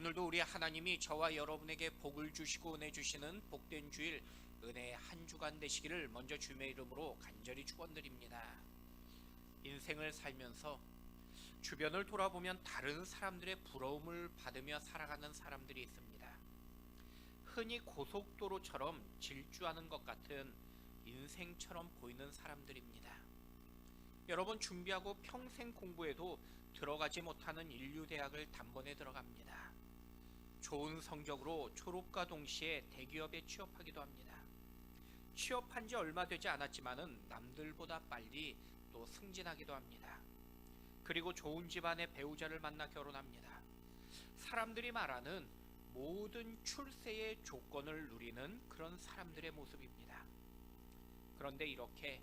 오늘도 우리 하나님이 저와 여러분에게 복을 주시고 은혜 주시는 복된 주일 은혜의 한 주간 되시기를 먼저 주님의 이름으로 간절히 축원드립니다. 인생을 살면서 주변을 돌아보면 다른 사람들의 부러움을 받으며 살아가는 사람들이 있습니다. 흔히 고속도로처럼 질주하는 것 같은 인생처럼 보이는 사람들입니다. 여러분, 준비하고 평생 공부해도 들어가지 못하는 인류대학을 단번에 들어갑니다. 좋은 성적으로 졸업과 동시에 대기업에 취업하기도 합니다. 취업한 지 얼마 되지 않았지만은 남들보다 빨리 또 승진하기도 합니다. 그리고 좋은 집안의 배우자를 만나 결혼합니다. 사람들이 말하는 모든 출세의 조건을 누리는 그런 사람들의 모습입니다. 그런데 이렇게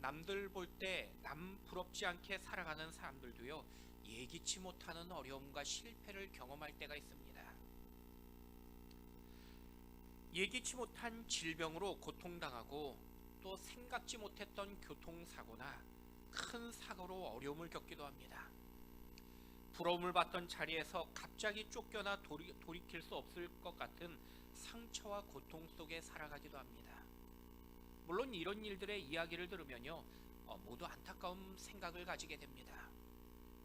남들 볼 때 남 부럽지 않게 살아가는 사람들도요, 예기치 못하는 어려움과 실패를 경험할 때가 있습니다. 예기치 못한 질병으로 고통당하고 또 생각지 못했던 교통사고나 큰 사고로 어려움을 겪기도 합니다. 부러움을 받던 자리에서 갑자기 쫓겨나 돌이킬 수 없을 것 같은 상처와 고통 속에 살아가기도 합니다. 물론 이런 일들의 이야기를 들으면요, 모두 안타까운 생각을 가지게 됩니다.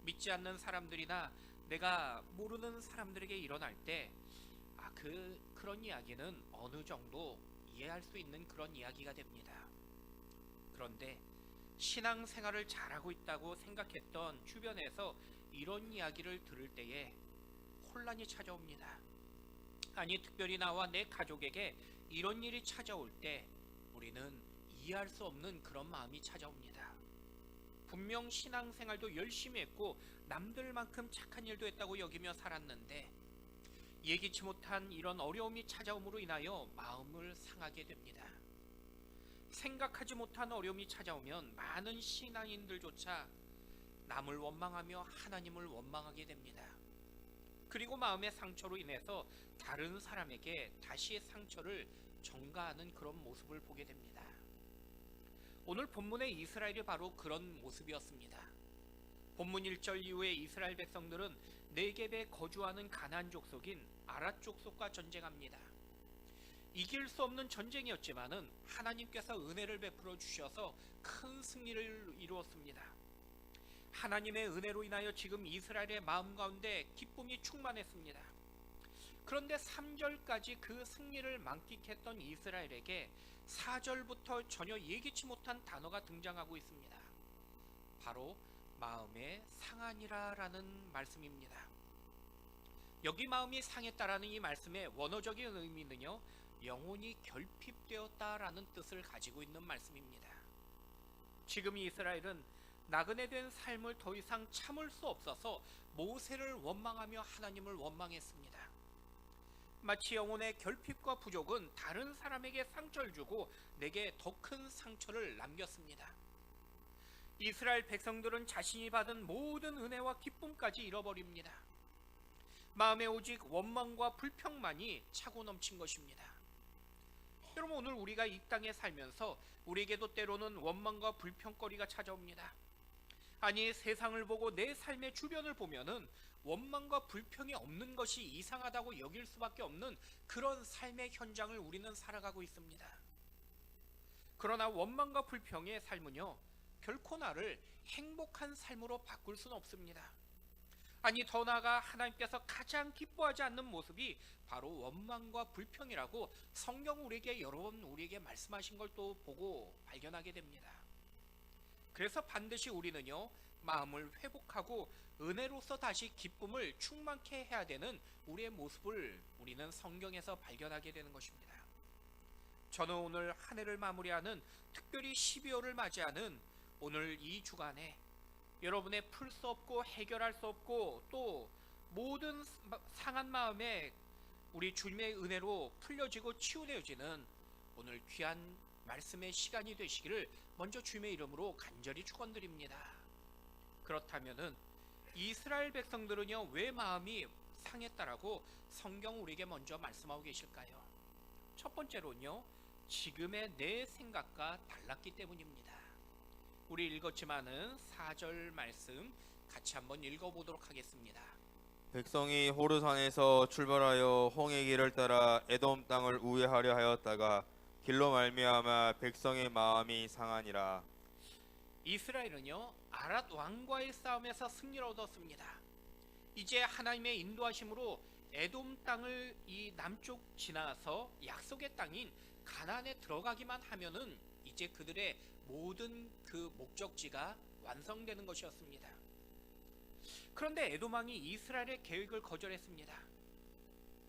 믿지 않는 사람들이나 내가 모르는 사람들에게 일어날 때 그런 이야기는 어느 정도 이해할 수 있는 그런 이야기가 됩니다. 그런데 신앙생활을 잘하고 있다고 생각했던 주변에서 이런 이야기를 들을 때에 혼란이 찾아옵니다. 아니, 특별히 나와 내 가족에게 이런 일이 찾아올 때 우리는 이해할 수 없는 그런 마음이 찾아옵니다. 분명 신앙생활도 열심히 했고 남들만큼 착한 일도 했다고 여기며 살았는데 예기치 못한 이런 어려움이 찾아옴으로 인하여 마음을 상하게 됩니다. 생각하지 못한 어려움이 찾아오면 많은 신앙인들조차 남을 원망하며 하나님을 원망하게 됩니다. 그리고 마음의 상처로 인해서 다른 사람에게 다시 상처를 전가하는 그런 모습을 보게 됩니다. 오늘 본문의 이스라엘이 바로 그런 모습이었습니다. 본문 1절 이후에 이스라엘 백성들은 네겝에 거주하는 가나안 족속인 아랏 족속과 전쟁합니다. 이길 수 없는 전쟁이었지만은 하나님께서 은혜를 베풀어 주셔서 큰 승리를 이루었습니다. 하나님의 은혜로 인하여 지금 이스라엘의 마음 가운데 기쁨이 충만했습니다. 그런데 3절까지 그 승리를 만끽했던 이스라엘에게 4절부터 전혀 예기치 못한 단어가 등장하고 있습니다. 바로 마음의 상하니라 라는 말씀입니다. 여기 마음이 상했다라는 이 말씀의 원어적인 의미는요, 영혼이 결핍되었다라는 뜻을 가지고 있는 말씀입니다. 지금 이스라엘은 나그네된 삶을 더 이상 참을 수 없어서 모세를 원망하며 하나님을 원망했습니다. 마치 영혼의 결핍과 부족은 다른 사람에게 상처를 주고 내게 더 큰 상처를 남겼습니다. 이스라엘 백성들은 자신이 받은 모든 은혜와 기쁨까지 잃어버립니다. 마음에 오직 원망과 불평만이 차고 넘친 것입니다. 여러분, 오늘 우리가 이 땅에 살면서 우리에게도 때로는 원망과 불평거리가 찾아옵니다. 아니, 세상을 보고 내 삶의 주변을 보면은 원망과 불평이 없는 것이 이상하다고 여길 수밖에 없는 그런 삶의 현장을 우리는 살아가고 있습니다. 그러나 원망과 불평의 삶은요, 결코 나를 행복한 삶으로 바꿀 수는 없습니다. 아니, 더 나아가 하나님께서 가장 기뻐하지 않는 모습이 바로 원망과 불평이라고 성경 우리에게 여러 번 우리에게 말씀하신 걸 또 보고 발견하게 됩니다. 그래서 반드시 우리는요, 마음을 회복하고 은혜로서 다시 기쁨을 충만케 해야 되는 우리의 모습을 우리는 성경에서 발견하게 되는 것입니다. 저는 오늘 한 해를 마무리하는 특별히 12월을 맞이하는 오늘 이 주간에 여러분의 풀 수 없고 해결할 수 없고 또 모든 상한 마음에 우리 주님의 은혜로 풀려지고 치유되어지는 오늘 귀한 말씀의 시간이 되시기를 먼저 주님의 이름으로 간절히 축원드립니다. 그렇다면은 이스라엘 백성들은요, 왜 마음이 상했다라고 성경 우리에게 먼저 말씀하고 계실까요? 첫 번째로는요, 지금의 내 생각과 달랐기 때문입니다. 우리 읽었지만은 4절 말씀 같이 한번 읽어보도록 하겠습니다. 백성이 호르산에서 출발하여 홍해 길을 따라 에돔 땅을 우회하려 하였다가 길로 말미암아 백성의 마음이 상하니라. 이스라엘은요 아랏 왕과의 싸움에서 승리를 얻었습니다. 이제 하나님의 인도하심으로 에돔 땅을 이 남쪽 지나서 약속의 땅인 가나안에 들어가기만 하면은 이제 그들의 모든 그 목적지가 완성되는 것이었습니다. 그런데 에돔 왕이 이스라엘의 계획을 거절했습니다.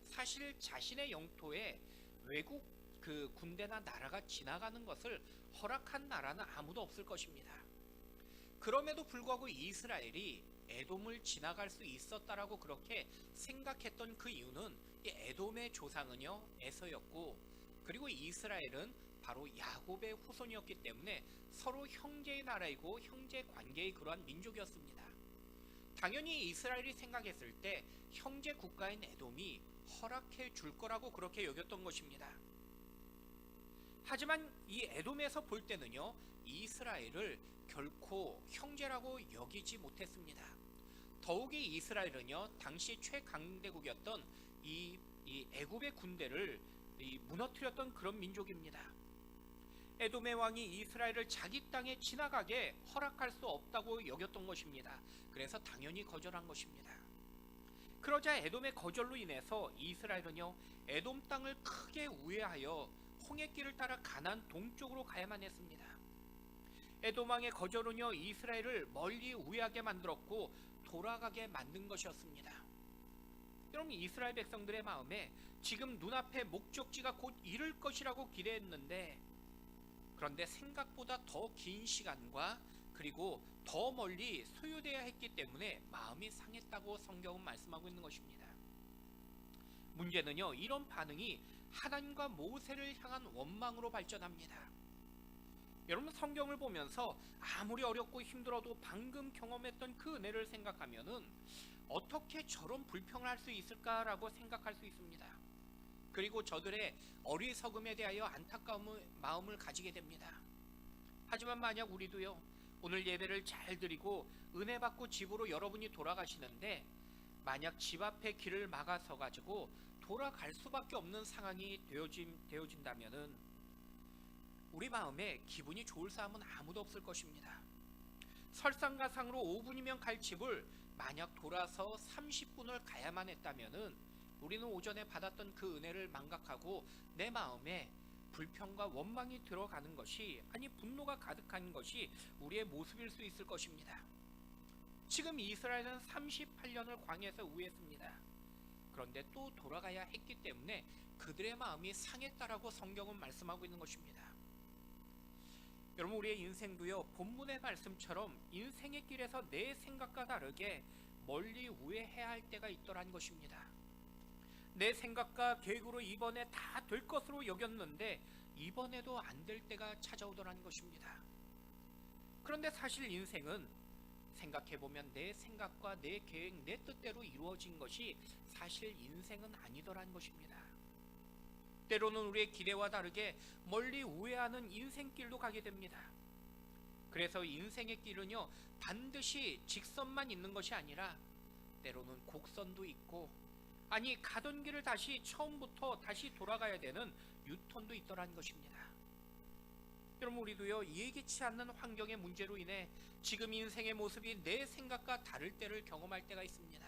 사실 자신의 영토에 외국 그 군대나 나라가 지나가는 것을 허락한 나라는 아무도 없을 것입니다. 그럼에도 불구하고 이스라엘이 에돔을 지나갈 수 있었다라고 그렇게 생각했던 그 이유는 이 에돔의 조상은요 에서였고, 그리고 이스라엘은 바로 야곱의 후손이었기 때문에 서로 형제의 나라이고 형제 관계의 그러한 민족이었습니다. 당연히 이스라엘이 생각했을 때 형제 국가인 에돔이 허락해 줄 거라고 그렇게 여겼던 것입니다. 하지만 이 에돔에서 볼 때는요 이스라엘을 결코 형제라고 여기지 못했습니다. 더욱이 이스라엘은요 당시 최강대국이었던 이 애굽의 군대를 무너뜨렸던 그런 민족입니다. 에돔의 왕이 이스라엘을 자기 땅에 지나가게 허락할 수 없다고 여겼던 것입니다. 그래서 당연히 거절한 것입니다. 그러자 에돔의 거절로 인해서 이스라엘은요 에돔 땅을 크게 우회하여 홍해길을 따라 가나안 동쪽으로 가야만 했습니다. 에돔 왕의 거절은요 이스라엘을 멀리 우회하게 만들었고 돌아가게 만든 것이었습니다. 여러분, 이스라엘 백성들의 마음에 지금 눈앞에 목적지가 곧 이룰 것이라고 기대했는데, 그런데 생각보다 더 긴 시간과 그리고 더 멀리 소요되어야 했기 때문에 마음이 상했다고 성경은 말씀하고 있는 것입니다. 문제는요 이런 반응이 하나님과 모세를 향한 원망으로 발전합니다. 여러분, 성경을 보면서 아무리 어렵고 힘들어도 방금 경험했던 그 은혜를 생각하면은 어떻게 저런 불평을 할 수 있을까라고 생각할 수 있습니다. 그리고 저들의 어리석음에 대하여 안타까운 마음을 가지게 됩니다. 하지만 만약 우리도요 오늘 예배를 잘 드리고 은혜 받고 집으로 여러분이 돌아가시는데 만약 집 앞에 길을 막아서 가지고 돌아갈 수밖에 없는 상황이 되어진다면은 우리 마음에 기분이 좋을 사람은 아무도 없을 것입니다. 설상가상으로 5분이면 갈 집을 만약 돌아서 30분을 가야만 했다면은 우리는 오전에 받았던 그 은혜를 망각하고 내 마음에 불평과 원망이 들어가는 것이, 아니 분노가 가득한 것이 우리의 모습일 수 있을 것입니다. 지금 이스라엘은 38년을 광야에서 우회했습니다. 그런데 또 돌아가야 했기 때문에 그들의 마음이 상했다라고 성경은 말씀하고 있는 것입니다. 여러분, 우리의 인생도요 본문의 말씀처럼 인생의 길에서 내 생각과 다르게 멀리 우회해야 할 때가 있더란 것입니다. 내 생각과 계획으로 이번에 다 될 것으로 여겼는데 이번에도 안 될 때가 찾아오더란 것입니다. 그런데 사실 인생은 생각해보면 내 생각과 내 계획, 내 뜻대로 이루어진 것이 사실 인생은 아니더란 것입니다. 때로는 우리의 기대와 다르게 멀리 우회하는 인생길로 가게 됩니다. 그래서 인생의 길은요 반드시 직선만 있는 것이 아니라 때로는 곡선도 있고, 아니 가던 길을 다시 처음부터 다시 돌아가야 되는 유턴도 있더란 것입니다. 여러분, 우리도요 예기치 않는 환경의 문제로 인해 지금 인생의 모습이 내 생각과 다를 때를 경험할 때가 있습니다.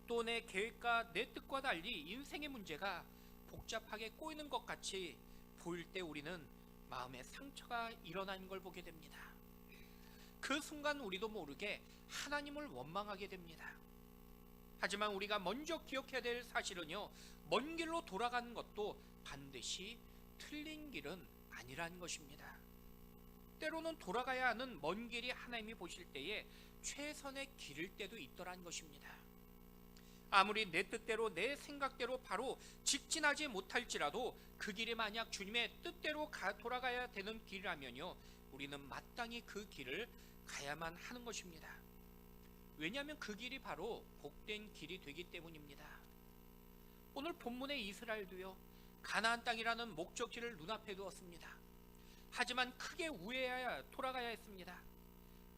또 내 계획과 내 뜻과 달리 인생의 문제가 복잡하게 꼬이는 것 같이 보일 때 우리는 마음에 상처가 일어나는 걸 보게 됩니다. 그 순간 우리도 모르게 하나님을 원망하게 됩니다. 하지만 우리가 먼저 기억해야 될 사실은요 먼 길로 돌아가는 것도 반드시 틀린 길은 아니라는 것입니다. 때로는 돌아가야 하는 먼 길이 하나님이 보실 때에 최선의 길일 때도 있더란 것입니다. 아무리 내 뜻대로 내 생각대로 바로 직진하지 못할지라도 그 길이 만약 주님의 뜻대로 돌아가야 되는 길이라면요 우리는 마땅히 그 길을 가야만 하는 것입니다. 왜냐하면 그 길이 바로 복된 길이 되기 때문입니다. 오늘 본문의 이스라엘도요 가나안 땅이라는 목적지를 눈앞에 두었습니다. 하지만 크게 우회해야 돌아가야 했습니다.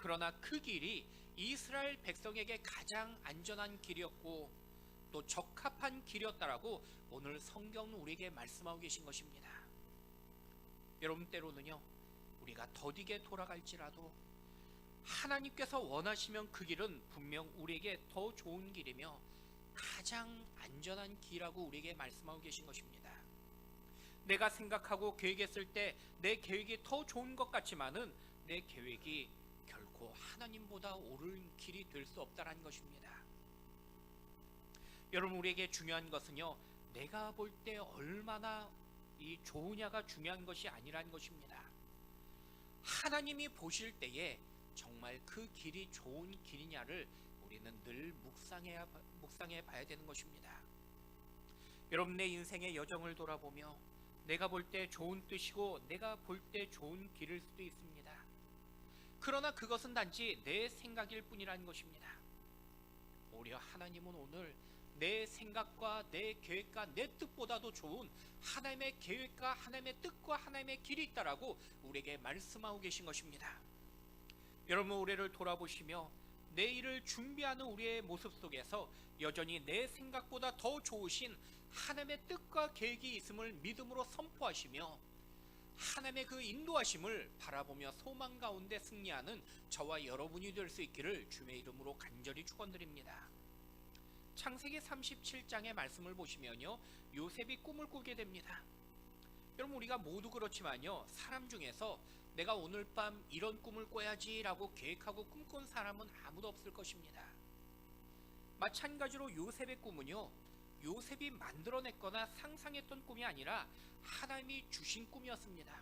그러나 그 길이 이스라엘 백성에게 가장 안전한 길이었고 또 적합한 길이었다라고 오늘 성경은 우리에게 말씀하고 계신 것입니다. 여러분, 때로는요 우리가 더디게 돌아갈지라도 하나님께서 원하시면 그 길은 분명 우리에게 더 좋은 길이며 가장 안전한 길이라고 우리에게 말씀하고 계신 것입니다. 내가 생각하고 계획했을 때 내 계획이 더 좋은 것 같지만은 내 계획이 결코 하나님보다 옳은 길이 될 수 없다는 것입니다. 여러분, 우리에게 중요한 것은요 내가 볼 때 얼마나 이 좋으냐가 중요한 것이 아니라는 것입니다. 하나님이 보실 때에 정말 그 길이 좋은 길이냐를 우리는 늘 묵상해 봐야 되는 것입니다. 여러분, 내 인생의 여정을 돌아보며 내가 볼 때 좋은 뜻이고 내가 볼 때 좋은 길일 수도 있습니다. 그러나 그것은 단지 내 생각일 뿐이라는 것입니다. 오히려 하나님은 오늘 내 생각과 내 계획과 내 뜻보다도 좋은 하나님의 계획과 하나님의 뜻과 하나님의 길이 있다라고 우리에게 말씀하고 계신 것입니다. 여러분, 올해를 돌아보시며 내일을 준비하는 우리의 모습 속에서 여전히 내 생각보다 더 좋으신 하나님의 뜻과 계획이 있음을 믿음으로 선포하시며 하나님의 그 인도하심을 바라보며 소망 가운데 승리하는 저와 여러분이 될 수 있기를 주의 이름으로 간절히 축원드립니다. 창세기 37장의 말씀을 보시면요 요셉이 꿈을 꾸게 됩니다. 여러분, 우리가 모두 그렇지만요 사람 중에서 내가 오늘 밤 이런 꿈을 꿔야지 라고 계획하고 꿈꾼 사람은 아무도 없을 것입니다. 마찬가지로 요셉의 꿈은요 요셉이 만들어냈거나 상상했던 꿈이 아니라 하나님이 주신 꿈이었습니다.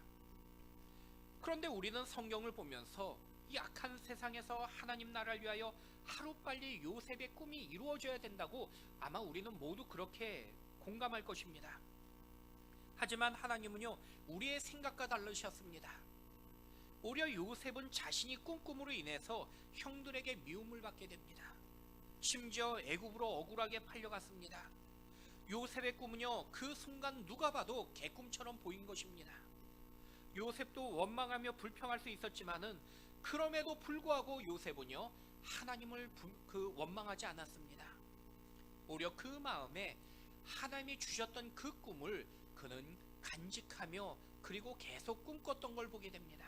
그런데 우리는 성경을 보면서 이 악한 세상에서 하나님 나라를 위하여 하루빨리 요셉의 꿈이 이루어져야 된다고 아마 우리는 모두 그렇게 공감할 것입니다. 하지만 하나님은요 우리의 생각과 다르셨습니다. 오히려 요셉은 자신이 꿈꿈으로 인해서 형들에게 미움을 받게 됩니다. 심지어 애굽으로 억울하게 팔려갔습니다. 요셉의 꿈은요 그 순간 누가 봐도 개꿈처럼 보인 것입니다. 요셉도 원망하며 불평할 수 있었지만은 그럼에도 불구하고 요셉은요 하나님을 원망하지 않았습니다. 오히려 그 마음에 하나님이 주셨던 그 꿈을 그는 간직하며 그리고 계속 꿈꿨던 걸 보게 됩니다.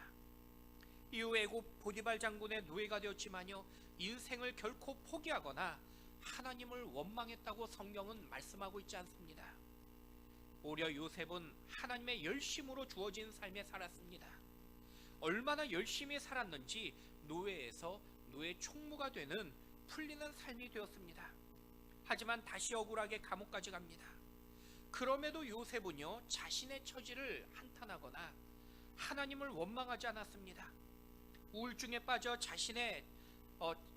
이후 애굽 보디발 장군의 노예가 되었지만요 인생을 결코 포기하거나 하나님을 원망했다고 성경은 말씀하고 있지 않습니다. 오히려 요셉은 하나님의 열심으로 주어진 삶에 살았습니다. 얼마나 열심히 살았는지 노예에서 노예 총무가 되는 풀리는 삶이 되었습니다. 하지만 다시 억울하게 감옥까지 갑니다. 그럼에도 요셉은요 자신의 처지를 한탄하거나 하나님을 원망하지 않았습니다. 우울증에 빠져 자신의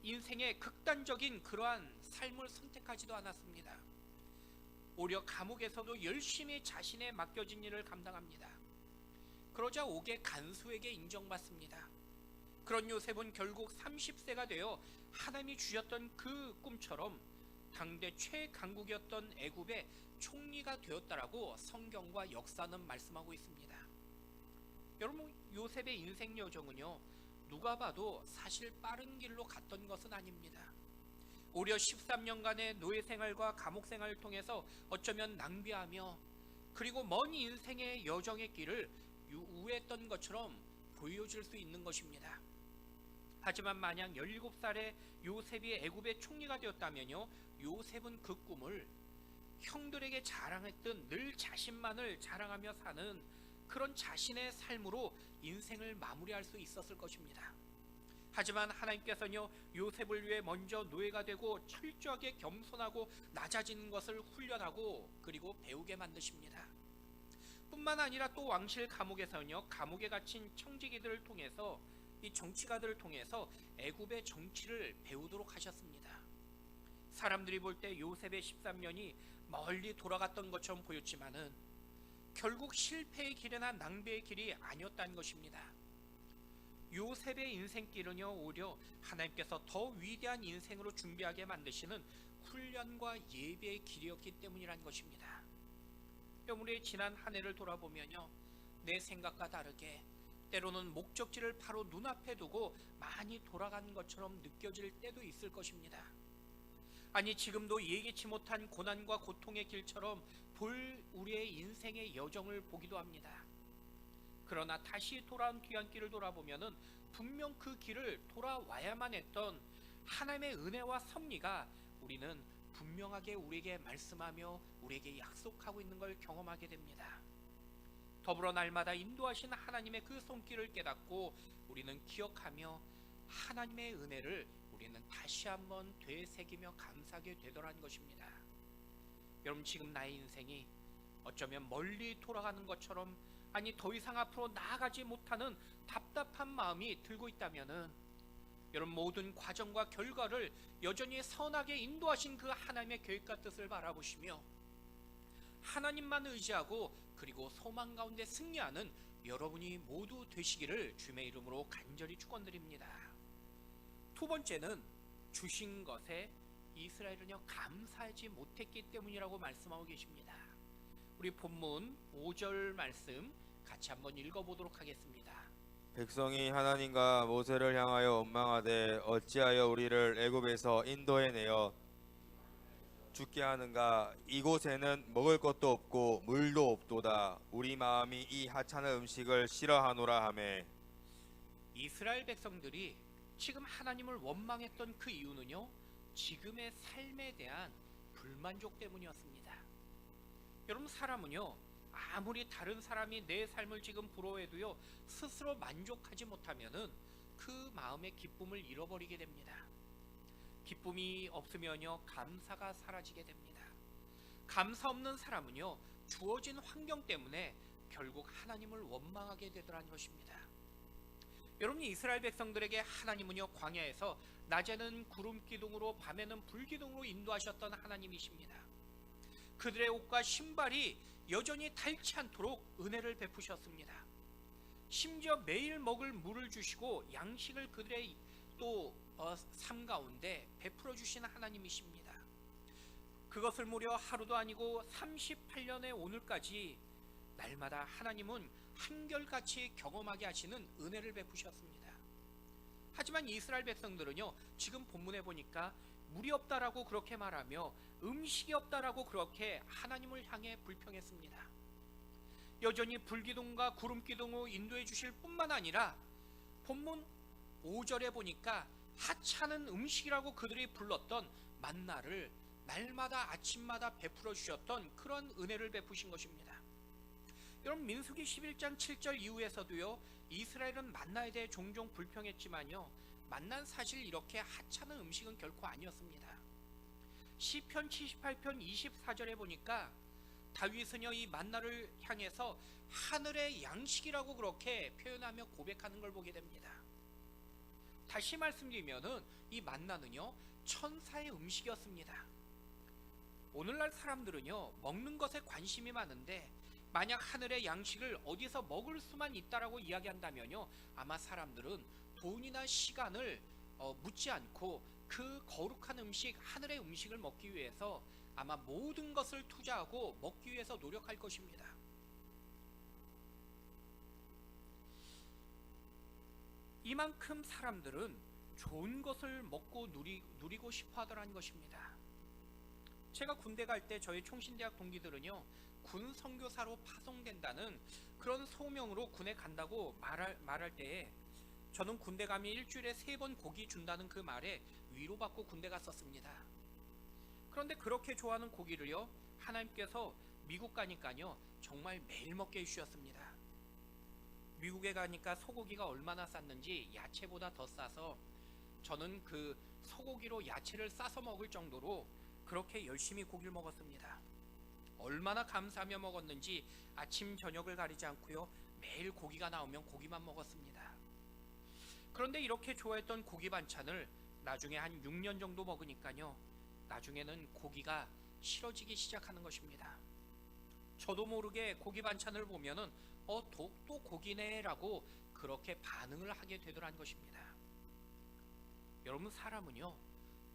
인생의 극단적인 그러한 삶을 선택하지도 않았습니다. 오히려 감옥에서도 열심히 자신의 맡겨진 일을 감당합니다. 그러자 옥의 간수에게 인정받습니다. 그런 요셉은 결국 30세가 되어 하나님이 주셨던 그 꿈처럼 당대 최강국이었던 애굽의 총리가 되었다라고 성경과 역사는 말씀하고 있습니다. 여러분, 요셉의 인생 여정은요 누가 봐도 사실 빠른 길로 갔던 것은 아닙니다. 오히려 13년간의 노예 생활과 감옥 생활을 통해서 어쩌면 낭비하며 그리고 먼 인생의 여정의 길을 우회했던 것처럼 보여질 수 있는 것입니다. 하지만 만약 17살의 요셉이 애굽의 총리가 되었다면요 요셉은 그 꿈을 형들에게 자랑했던 늘 자신만을 자랑하며 사는 그런 자신의 삶으로 인생을 마무리할 수 있었을 것입니다. 하지만 하나님께서는요 요셉을 위해 먼저 노예가 되고 철저하게 겸손하고 낮아지는 것을 훈련하고 그리고 배우게 만드십니다. 뿐만 아니라 또 왕실 감옥에서는요 감옥에 갇힌 청지기들을 통해서 이 정치가들을 통해서 애굽의 정치를 배우도록 하셨습니다. 사람들이 볼 때 요셉의 13년이 멀리 돌아갔던 것처럼 보였지만은 결국 실패의 길이나 낭비의 길이 아니었다는 것입니다. 요셉의 인생길은요 오히려 하나님께서 더 위대한 인생으로 준비하게 만드시는 훈련과 예배의 길이었기 때문이라는 것입니다. 우리 지난 한 해를 돌아보면요 내 생각과 다르게 때로는 목적지를 바로 눈앞에 두고 많이 돌아간 것처럼 느껴질 때도 있을 것입니다. 아니, 지금도 예기치 못한 고난과 고통의 길처럼 우리의 인생의 여정을 보기도 합니다. 그러나 다시 돌아온 뒤안길을 돌아보면은 분명 그 길을 돌아와야만 했던 하나님의 은혜와 섭리가 우리는 분명하게 우리에게 말씀하며 우리에게 약속하고 있는 걸 경험하게 됩니다. 더불어 날마다 인도하신 하나님의 그 손길을 깨닫고 우리는 기억하며 하나님의 은혜를 우리는 다시 한번 되새기며 감사하게 되더라는 것입니다. 여러분, 지금 나의 인생이 어쩌면 멀리 돌아가는 것처럼, 아니 더 이상 앞으로 나아가지 못하는 답답한 마음이 들고 있다면은 여러분, 모든 과정과 결과를 여전히 선하게 인도하신 그 하나님의 계획과 뜻을 바라보시며 하나님만 의지하고 그리고 소망 가운데 승리하는 여러분이 모두 되시기를 주님의 이름으로 간절히 축원드립니다. 두 번째는 주신 것에 이스라엘은요 감사하지 못했기 때문이라고 말씀하고 계십니다. 우리 본문 5절 말씀 같이 한번 읽어보도록 하겠습니다. 백성이 하나님과 모세를 향하여 원망하되 어찌하여 우리를 애굽에서 인도해 내어 죽게 하는가? 이곳에는 먹을 것도 없고 물도 없도다. 우리 마음이 이 하찮은 음식을 싫어하노라 하매. 이스라엘 백성들이 지금 하나님을 원망했던 그 이유는요, 지금의 삶에 대한 불만족 때문이었습니다. 여러분, 사람은요 아무리 다른 사람이 내 삶을 지금 부러워해도요 스스로 만족하지 못하면은 그 마음의 기쁨을 잃어버리게 됩니다. 기쁨이 없으면요 감사가 사라지게 됩니다. 감사 없는 사람은요 주어진 환경 때문에 결국 하나님을 원망하게 되더라는 것입니다. 여러분이 이스라엘 백성들에게 하나님은요 광야에서 낮에는 구름 기둥으로 밤에는 불 기둥으로 인도하셨던 하나님이십니다. 그들의 옷과 신발이 여전히 닳지 않도록 은혜를 베푸셨습니다. 심지어 매일 먹을 물을 주시고 양식을 그들의 또 삶 가운데 베풀어 주신 하나님이십니다. 그것을 무려 하루도 아니고 38년의 오늘까지 날마다 하나님은 한결같이 경험하게 하시는 은혜를 베푸셨습니다. 하지만 이스라엘 백성들은요 지금 본문에 보니까 물이 없다라고 그렇게 말하며 음식이 없다라고 그렇게 하나님을 향해 불평했습니다. 여전히 불기둥과 구름기둥으로 인도해 주실 뿐만 아니라 본문 5절에 보니까 하찮은 음식이라고 그들이 불렀던 만나를 날마다 아침마다 베풀어 주셨던 그런 은혜를 베푸신 것입니다. 여러분, 민수기 11장 7절 이후에서도요 이스라엘은 만나에 대해 종종 불평했지만요 만나는 사실 이렇게 하찮은 음식은 결코 아니었습니다. 시편 78편 24절에 보니까 다윗은요 이 만나를 향해서 하늘의 양식이라고 그렇게 표현하며 고백하는 걸 보게 됩니다. 다시 말씀드리면은 이 만나는요 천사의 음식이었습니다. 오늘날 사람들은요 먹는 것에 관심이 많은데 만약 하늘의 양식을 어디서 먹을 수만 있다라고 이야기한다면요 아마 사람들은 돈이나 시간을 묻지 않고 그 거룩한 음식, 하늘의 음식을 먹기 위해서 아마 모든 것을 투자하고 먹기 위해서 노력할 것입니다. 이만큼 사람들은 좋은 것을 먹고 누리고 싶어 하더라는 것입니다. 제가 군대 갈 때 저희 총신대학 동기들은요 군 선교사로 파송된다는 그런 소명으로 군에 간다고 말할 때에 저는 군대 가면 일주일에 3번 고기 준다는 그 말에 위로받고 군대 갔었습니다. 그런데 그렇게 좋아하는 고기를요 하나님께서 미국 가니까요 정말 매일 먹게 해주셨습니다. 미국에 가니까 소고기가 얼마나 쌌는지 야채보다 더 싸서 저는 그 소고기로 야채를 싸서 먹을 정도로 그렇게 열심히 고기를 먹었습니다. 얼마나 감사하며 먹었는지 아침 저녁을 가리지 않고요 매일 고기가 나오면 고기만 먹었습니다. 그런데 이렇게 좋아했던 고기 반찬을 나중에 한 6년 정도 먹으니까요 나중에는 고기가 싫어지기 시작하는 것입니다. 저도 모르게 고기 반찬을 보면은 또 고기네 라고 그렇게 반응을 하게 되더라는 것입니다. 여러분, 사람은요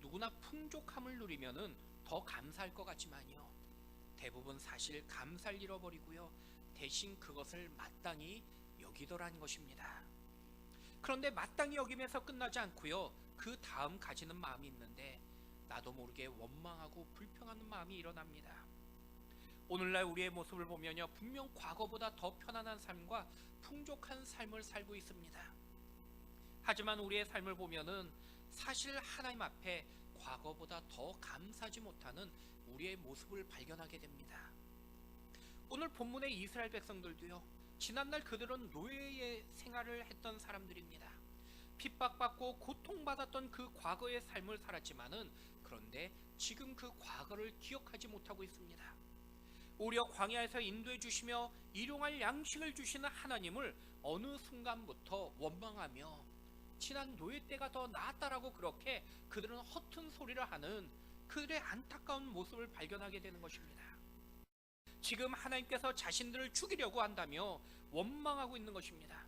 누구나 풍족함을 누리면은 더 감사할 것 같지만요 대부분 사실 감사를 잃어버리고요 대신 그것을 마땅히 여기더란 것입니다. 그런데 마땅히 여김에서 끝나지 않고요, 그 다음 가지는 마음이 있는데 나도 모르게 원망하고 불평하는 마음이 일어납니다. 오늘날 우리의 모습을 보면요, 분명 과거보다 더 편안한 삶과 풍족한 삶을 살고 있습니다. 하지만 우리의 삶을 보면은 사실 하나님 앞에 과거보다 더 감사하지 못하는 우리의 모습을 발견하게 됩니다. 오늘 본문의 이스라엘 백성들도요, 지난날 그들은 노예의 생활을 했던 사람들입니다. 핍박받고 고통받았던 그 과거의 삶을 살았지만은, 그런데 지금 그 과거를 기억하지 못하고 있습니다. 오히려 광야에서 인도해 주시며 일용할 양식을 주시는 하나님을 어느 순간부터 원망하며 지난 노예 때가 더 나았다라고 그렇게 그들은 허튼 소리를 하는 그들의 안타까운 모습을 발견하게 되는 것입니다. 지금 하나님께서 자신들을 죽이려고 한다며 원망하고 있는 것입니다.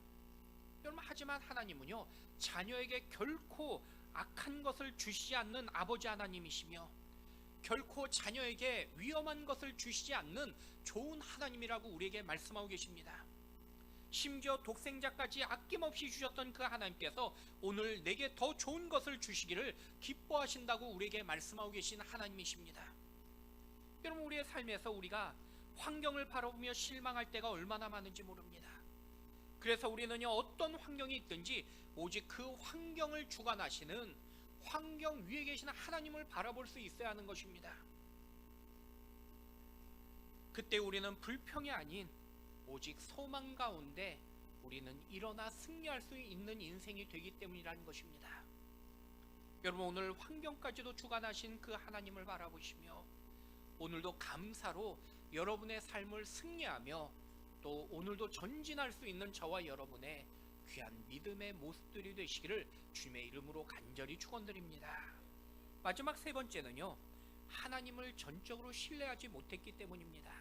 여러분, 하지만 하나님은요, 자녀에게 결코 악한 것을 주시지 않는 아버지 하나님이시며 결코 자녀에게 위험한 것을 주시지 않는 좋은 하나님이라고 우리에게 말씀하고 계십니다. 심지어 독생자까지 아낌없이 주셨던 그 하나님께서 오늘 내게 더 좋은 것을 주시기를 기뻐하신다고 우리에게 말씀하고 계신 하나님이십니다. 여러분, 우리의 삶에서 우리가 환경을 바라보며 실망할 때가 얼마나 많은지 모릅니다. 그래서 우리는요, 어떤 환경이 있든지 오직 그 환경을 주관하시는 환경 위에 계신 하나님을 바라볼 수 있어야 하는 것입니다. 그때 우리는 불평이 아닌 오직 소망 가운데 우리는 일어나 승리할 수 있는 인생이 되기 때문이라는 것입니다. 여러분, 오늘 환경까지도 주관하신 그 하나님을 바라보시며 오늘도 감사로 여러분의 삶을 승리하며 또 오늘도 전진할 수 있는 저와 여러분의 귀한 믿음의 모습들이 되시기를 주님의 이름으로 간절히 축원드립니다. 마지막 세 번째는요, 하나님을 전적으로 신뢰하지 못했기 때문입니다.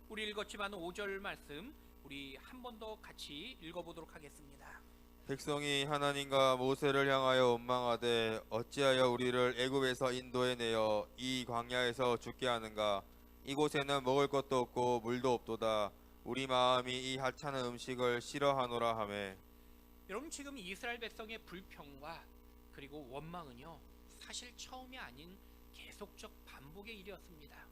우리 읽었지만 5절 말씀 우리 한 번 더 같이 읽어보도록 하겠습니다. 백성이 하나님과 모세를 향하여 원망하되 어찌하여 우리를 애굽에서 인도해 내어 이 광야에서 죽게 하는가? 이곳에는 먹을 것도 없고 물도 없도다. 우리 마음이 이 하찮은 음식을 싫어하노라 하매. 여러분, 지금 이스라엘 백성의 불평과 그리고 원망은요, 사실 처음이 아닌 계속적 반복의 일이었습니다.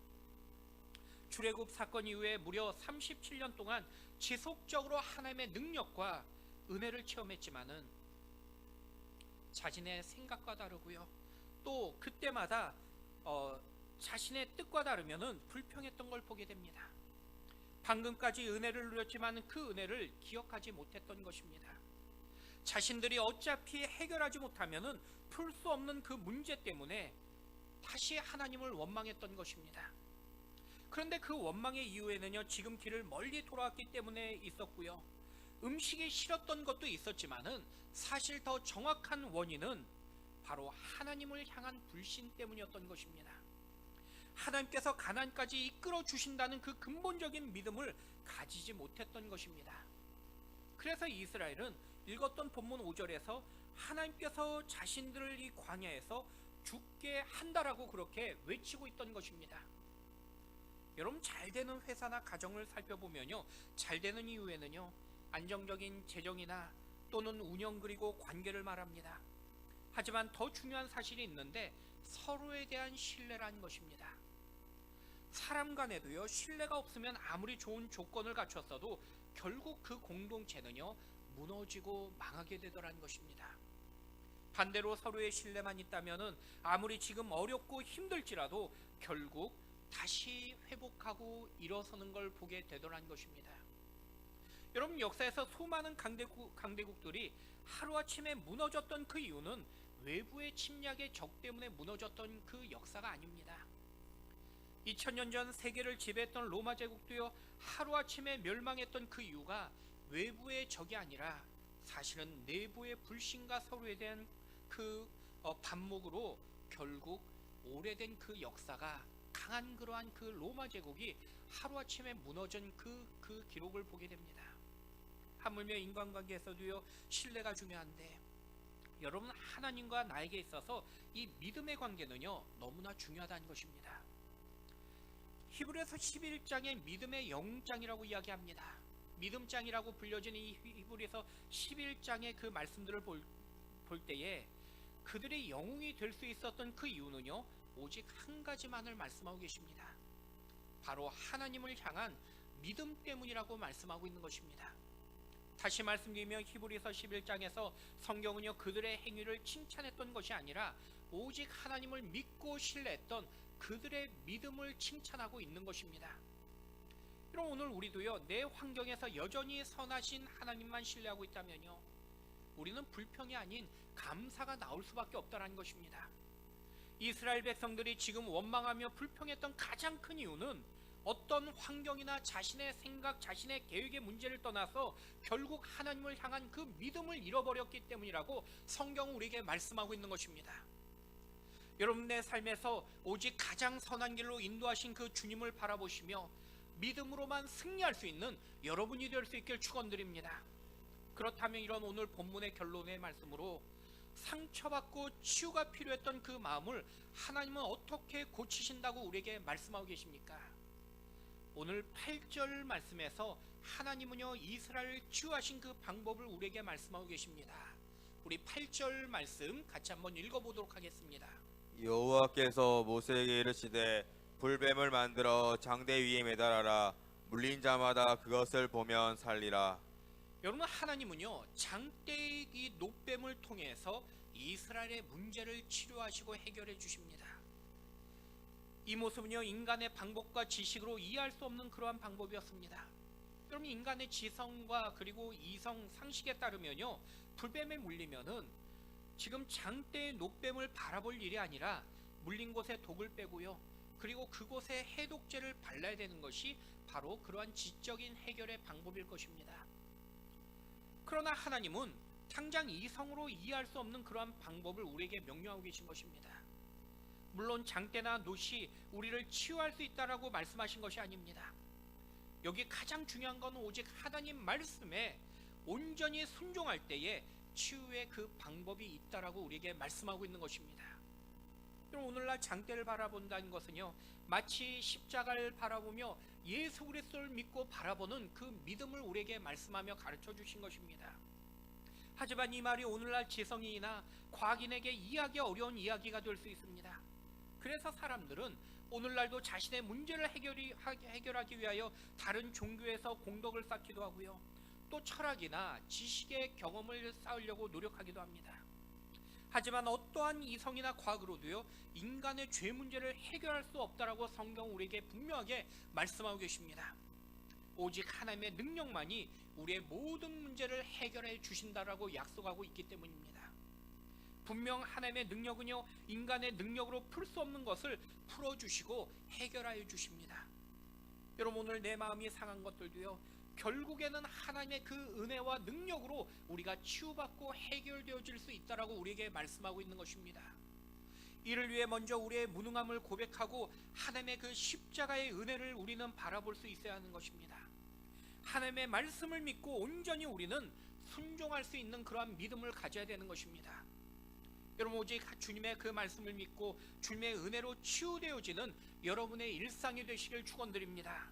출애굽 사건 이후에 무려 37년 동안 지속적으로 하나님의 능력과 은혜를 체험했지만은 자신의 생각과 다르고요, 또 그때마다 자신의 뜻과 다르면은 불평했던 걸 보게 됩니다. 방금까지 은혜를 누렸지만 그 은혜를 기억하지 못했던 것입니다. 자신들이 어차피 해결하지 못하면은 풀 수 없는 그 문제 때문에 다시 하나님을 원망했던 것입니다. 그런데 그 원망의 이유에는요, 지금 길을 멀리 돌아왔기 때문에 있었고요, 음식이 싫었던 것도 있었지만은 사실 더 정확한 원인은 바로 하나님을 향한 불신 때문이었던 것입니다. 하나님께서 가나안까지 이끌어 주신다는 그 근본적인 믿음을 가지지 못했던 것입니다. 그래서 이스라엘은 읽었던 본문 5절에서 하나님께서 자신들을 이 광야에서 죽게 한다라고 그렇게 외치고 있던 것입니다. 여러분, 잘 되는 회사나 가정을 살펴보면요, 잘 되는 이유에는요, 안정적인 재정이나 또는 운영 그리고 관계를 말합니다. 하지만 더 중요한 사실이 있는데 서로에 대한 신뢰라는 것입니다. 사람 간에도요, 신뢰가 없으면 아무리 좋은 조건을 갖췄어도 결국 그 공동체는요, 무너지고 망하게 되더라는 것입니다. 반대로 서로의 신뢰만 있다면은 아무리 지금 어렵고 힘들지라도 결국 다시 회복하고 일어서는 걸 보게 되더라는 것입니다. 여러분, 역사에서 수많은 강대국들이 하루아침에 무너졌던 그 이유는 외부의 침략의 적 때문에 무너졌던 그 역사가 아닙니다. 2000년 전 세계를 지배했던 로마 제국도요, 하루아침에 멸망했던 그 이유가 외부의 적이 아니라 사실은 내부의 불신과 서로에 대한 그 반목으로 결국 오래된 그 역사가 강한 그러한 그 로마 제국이 하루아침에 무너진 그 기록을 보게 됩니다. 하물며 인간관계에서도요, 신뢰가 중요한데 여러분, 하나님과 나에게 있어서 이 믿음의 관계는요, 너무나 중요하다는 것입니다. 히브리서 11장의 믿음의 영장이라고 이야기합니다. 믿음장이라고 불려지는 이 히브리서 11장의 그 말씀들을 볼 때에 그들의 영웅이 될 수 있었던 그 이유는요, 오직 한 가지만을 말씀하고 계십니다. 바로 하나님을 향한 믿음 때문이라고 말씀하고 있는 것입니다. 다시 말씀드리면 히브리서 11장에서 성경은요, 그들의 행위를 칭찬했던 것이 아니라 오직 하나님을 믿고 신뢰했던 그들의 믿음을 칭찬하고 있는 것입니다. 그럼 오늘 우리도요, 내 환경에서 여전히 선하신 하나님만 신뢰하고 있다면요, 우리는 불평이 아닌 감사가 나올 수밖에 없다는 것입니다. 이스라엘 백성들이 지금 원망하며 불평했던 가장 큰 이유는 어떤 환경이나 자신의 생각, 자신의 계획의 문제를 떠나서 결국 하나님을 향한 그 믿음을 잃어버렸기 때문이라고 성경은 우리에게 말씀하고 있는 것입니다. 여러분의 삶에서 오직 가장 선한 길로 인도하신 그 주님을 바라보시며 믿음으로만 승리할 수 있는 여러분이 될 수 있길 축원드립니다. 그렇다면 이런 오늘 본문의 결론의 말씀으로 상처받고 치유가 필요했던 그 마음을 하나님은 어떻게 고치신다고 우리에게 말씀하고 계십니까? 오늘 8절 말씀에서 하나님은요, 이스라엘을 치유하신 그 방법을 우리에게 말씀하고 계십니다. 우리 8절 말씀 같이 한번 읽어보도록 하겠습니다. 여호와께서 모세에게 이르시되 불뱀을 만들어 장대 위에 매달아라. 물린 자마다 그것을 보면 살리라. 여러분, 하나님은요, 장대의 이 노뱀을 통해서 이스라엘의 문제를 치료하시고 해결해 주십니다. 이 모습은요, 인간의 방법과 지식으로 이해할 수 없는 그러한 방법이었습니다. 여러분, 인간의 지성과 그리고 이성 상식에 따르면요, 불뱀에 물리면은 지금 장대의 노뱀을 바라볼 일이 아니라 물린 곳에 독을 빼고요, 그리고 그곳에 해독제를 발라야 되는 것이 바로 그러한 지적인 해결의 방법일 것입니다. 그러나 하나님은 당장 이성으로 이해할 수 없는 그러한 방법을 우리에게 명령하고 계신 것입니다. 물론 장대나 놋이 우리를 치유할 수 있다라고 말씀하신 것이 아닙니다. 여기 가장 중요한 건 오직 하나님 말씀에 온전히 순종할 때에 치유의 그 방법이 있다라고 우리에게 말씀하고 있는 것입니다. 그럼 오늘날 장대를 바라본다는 것은요, 마치 십자가를 바라보며 예수 그리스도를 믿고 바라보는 그 믿음을 우리에게 말씀하며 가르쳐 주신 것입니다. 하지만 이 말이 오늘날 지성인이나 과학인에게 이해하기 어려운 이야기가 될 수 있습니다. 그래서 사람들은 오늘날도 자신의 문제를 해결하기 위하여 다른 종교에서 공덕을 쌓기도 하고요, 또 철학이나 지식의 경험을 쌓으려고 노력하기도 합니다. 하지만 어떠한 이성이나 과학으로도요, 인간의 죄 문제를 해결할 수 없다라고 성경 우리에게 분명하게 말씀하고 계십니다. 오직 하나님의 능력만이 우리의 모든 문제를 해결해 주신다라고 약속하고 있기 때문입니다. 분명 하나님의 능력은요, 인간의 능력으로 풀 수 없는 것을 풀어주시고 해결하여 주십니다. 여러분, 오늘 내 마음이 상한 것들도요, 결국에는 하나님의 그 은혜와 능력으로 우리가 치유받고 해결되어질 수 있다라고 우리에게 말씀하고 있는 것입니다. 이를 위해 먼저 우리의 무능함을 고백하고 하나님의 그 십자가의 은혜를 우리는 바라볼 수 있어야 하는 것입니다. 하나님의 말씀을 믿고 온전히 우리는 순종할 수 있는 그러한 믿음을 가져야 되는 것입니다. 여러분, 오직 주님의 그 말씀을 믿고 주님의 은혜로 치유되어지는 여러분의 일상이 되시길 축원드립니다.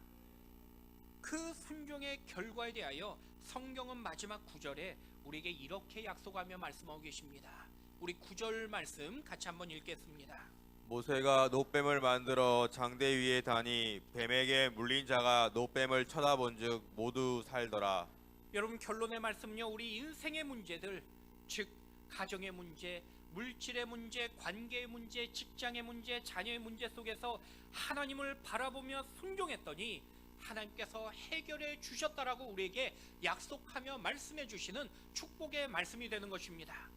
그 순종의 결과에 대하여 성경은 마지막 9절에 우리에게 이렇게 약속하며 말씀하고 계십니다. 우리 9절 말씀 같이 한번 읽겠습니다. 모세가 놋뱀을 만들어 장대 위에 다니 뱀에게 물린 자가 놋뱀을 쳐다본즉 모두 살더라. 여러분, 결론의 말씀은요, 우리 인생의 문제들, 즉 가정의 문제, 물질의 문제, 관계의 문제, 직장의 문제, 자녀의 문제 속에서 하나님을 바라보며 순종했더니 하나님께서 해결해 주셨다라고 우리에게 약속하며 말씀해 주시는 축복의 말씀이 되는 것입니다.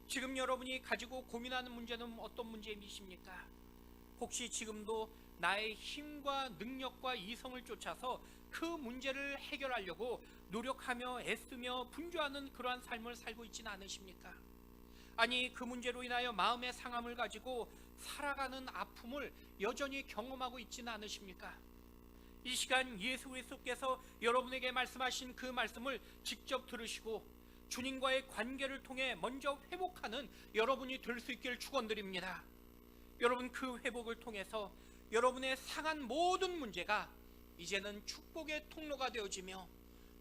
지금 여러분이 가지고 고민하는 문제는 어떤 문제이십니까? 혹시 지금도 나의 힘과 능력과 이성을 쫓아서 그 문제를 해결하려고 노력하며 애쓰며 분주하는 그러한 삶을 살고 있지는 않으십니까? 아니, 그 문제로 인하여 마음의 상함을 가지고 살아가는 아픔을 여전히 경험하고 있지는 않으십니까? 이 시간 예수 그리스도께서 여러분에게 말씀하신 그 말씀을 직접 들으시고 주님과의 관계를 통해 먼저 회복하는 여러분이 될 수 있기를 축원드립니다. 여러분, 그 회복을 통해서 여러분의 상한 모든 문제가 이제는 축복의 통로가 되어지며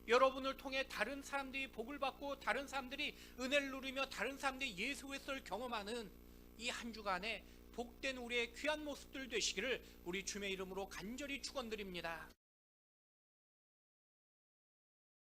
여러분을 통해 다른 사람들이 복을 받고 다른 사람들이 은혜를 누리며 다른 사람들이 예수의 을 경험하는 이 한 주간에 복된 우리의 귀한 모습들 되시기를 우리 주님의 이름으로 간절히 축원드립니다.